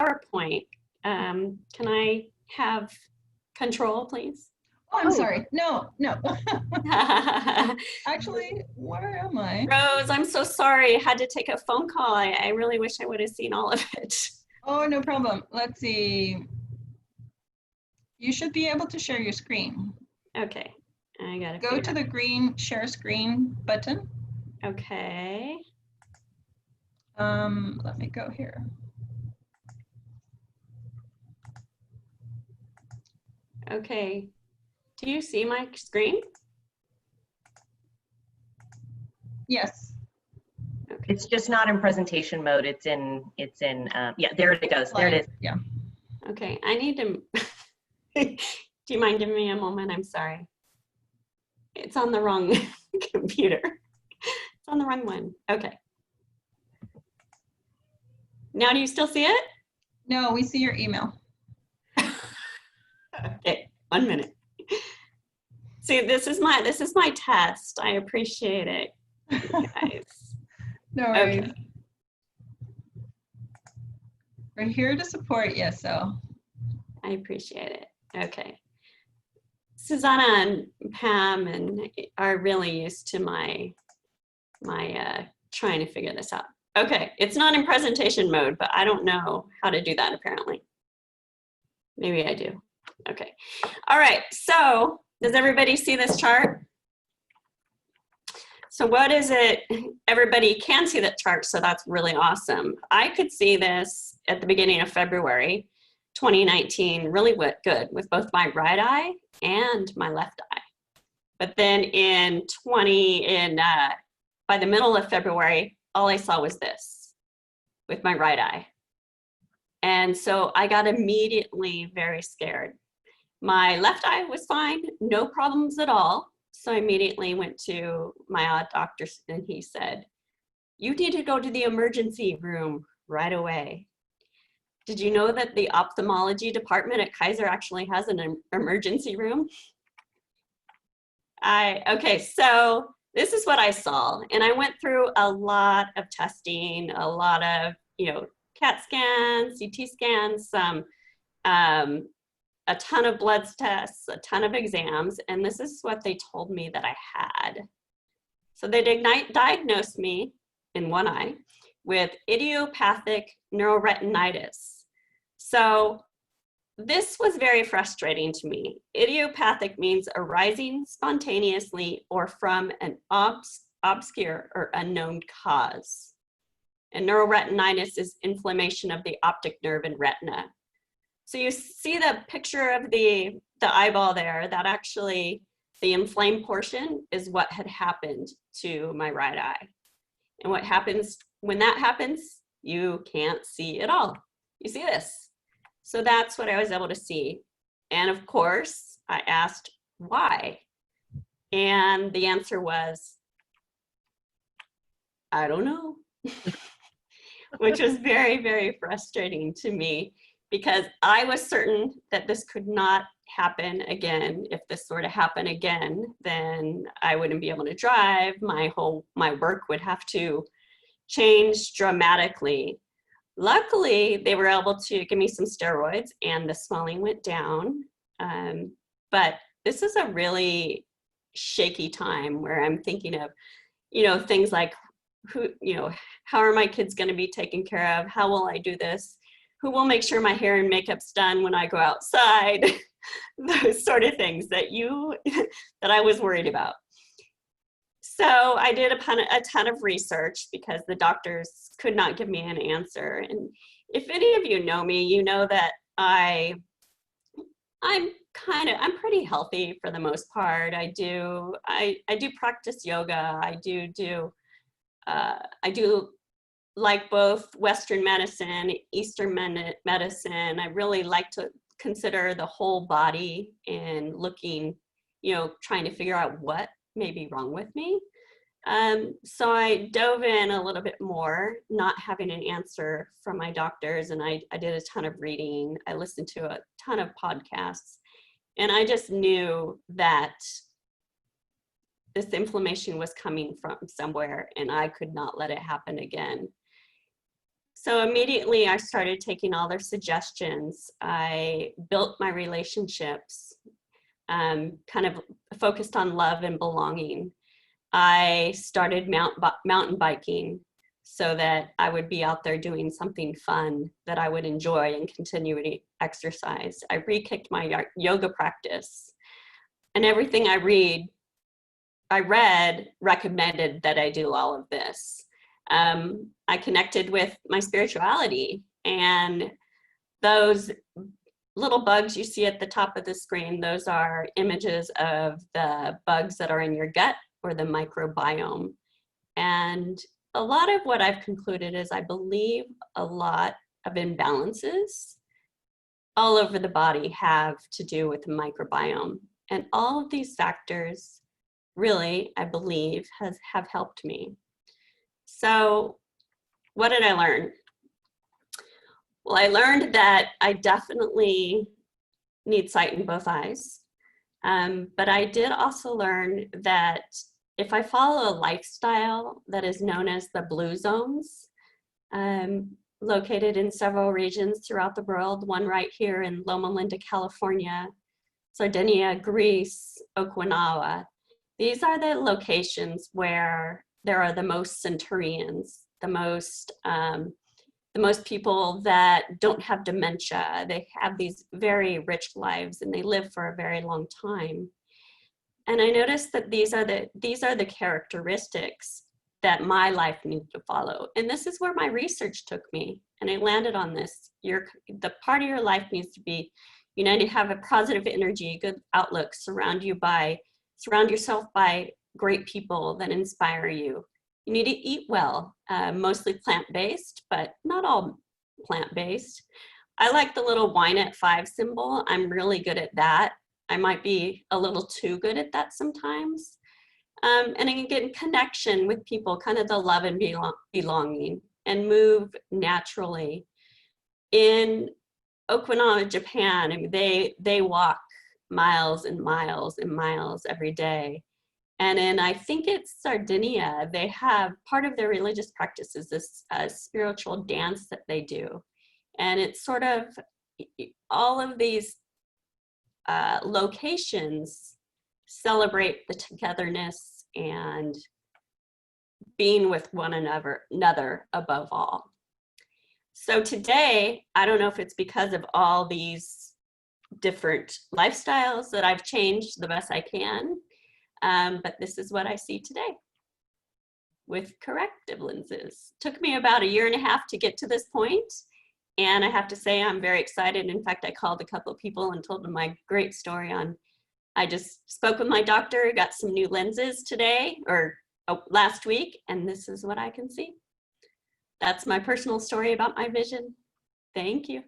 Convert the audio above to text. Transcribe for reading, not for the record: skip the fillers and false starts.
PowerPoint. Can I have control, please? Oh, I'm sorry. No. Actually, where am I? Rose, I'm so sorry. I had to take a phone call. I really wish I would have seen all of it. Oh, no problem. Let's see. You should be able to share your screen. Okay, I gotta go to the green share screen button. Okay. Let me go here. Okay. Do you see my screen? Yes. Okay. It's just not in presentation mode. It's in, yeah, there it goes. There it is. Yeah. Okay, I need to, do you mind giving me a moment? I'm sorry. It's on the wrong computer. It's on the wrong one. Okay. Now do you still see it? No, we see your email. Okay, 1 minute. See, this is my test. I appreciate it, guys. No worries. Okay. We're here to support you, so. I appreciate it. Okay. Susanna and Pam are really used to my trying to figure this out. Okay, it's not in presentation mode, but I don't know how to do that apparently. Maybe I do. Okay. All right, so does everybody see this chart? So what is it? Everybody can see that chart, so that's really awesome. I could see this at the beginning of February 2019 really good with both my right eye and my left eye. But then by the middle of February, all I saw was this with my right eye. And so I got immediately very scared. My left eye was fine, no problems at all. So I immediately went to my eye doctor and he said, you need to go to the emergency room right away. Did you know that the ophthalmology department at Kaiser actually has an emergency room? Okay, so this is what I saw. And I went through a lot of testing, a lot of, CAT scans, CT scans, a ton of blood tests, a ton of exams, and this is what they told me that I had. So they diagnosed me in one eye with idiopathic neuroretinitis. So this was very frustrating to me. Idiopathic means arising spontaneously or from an obscure or unknown cause. And neuroretinitis is inflammation of the optic nerve and retina. So you see the picture of the eyeball there, that actually the inflamed portion is what had happened to my right eye. And what happens when that happens, you can't see at all. You see this. So that's what I was able to see. And of course, I asked why. And the answer was, I don't know, which was very, very frustrating to me because I was certain that this could not happen again. If this were to happen again, then I wouldn't be able to drive. My work would have to change dramatically. Luckily, they were able to give me some steroids and the swelling went down. But this is a really shaky time where I'm thinking of, things like, how are my kids going to be taken care of? How will I do this? Who will make sure my hair and makeup's done when I go outside? Those sort of things that I was worried about. So I did a ton of research because the doctors could not give me an answer. And if any of you know me, you know that I'm pretty healthy for the most part. I do practice yoga. I do like both Western medicine, Eastern medicine. I really like to consider the whole body and looking, trying to figure out what may be wrong with me. So I dove in a little bit more, not having an answer from my doctors, and I did a ton of reading. I listened to a ton of podcasts, and I just knew that this inflammation was coming from somewhere, and I could not let it happen again. So immediately I started taking all their suggestions. I built my relationships, kind of focused on love and belonging. I started mountain biking so that I would be out there doing something fun that I would enjoy and continue to exercise. I re-kicked my yoga practice, and everything I read recommended that I do all of this. I connected with my spirituality, and those little bugs you see at the top of the screen, those are images of the bugs that are in your gut, or the microbiome. And a lot of what I've concluded is I believe a lot of imbalances all over the body have to do with the microbiome. And all of these factors really, I believe, have helped me. So what did I learn? Well, I learned that I definitely need sight in both eyes. But I did also learn that if I follow a lifestyle that is known as the blue zones, located in several regions throughout the world, one right here in Loma Linda, California, Sardinia, Greece, Okinawa. These are the locations where there are the most centurions, the most people that don't have dementia. They have these very rich lives and they live for a very long time. And I noticed that these are the characteristics that my life needs to follow. And this is where my research took me. And I landed on this. The part of your life needs to be, you need to have a positive energy, good outlook, surround yourself by great people that inspire you. You need to eat well, mostly plant-based, but not all plant-based. I like the little wine at 5 symbol. I'm really good at that. I might be a little too good at that sometimes. And again, connection with people, kind of the love and belonging, and move naturally. In Okinawa, Japan, I mean, they walk miles and miles and miles every day. And I think it's Sardinia, they have part of their religious practice is this spiritual dance that they do. And it's sort of all of these locations celebrate the togetherness and being with one another above all. So today, I don't know if it's because of all these different lifestyles that I've changed the best I can, but this is what I see today with corrective lenses. Took me about 1.5 years to get to this point, and I have to say I'm very excited. In fact, I called a couple of people and told them my great story on, I just spoke with my doctor, got some new lenses today, or last week, and this is what I can see. That's my personal story about my vision. Thank you.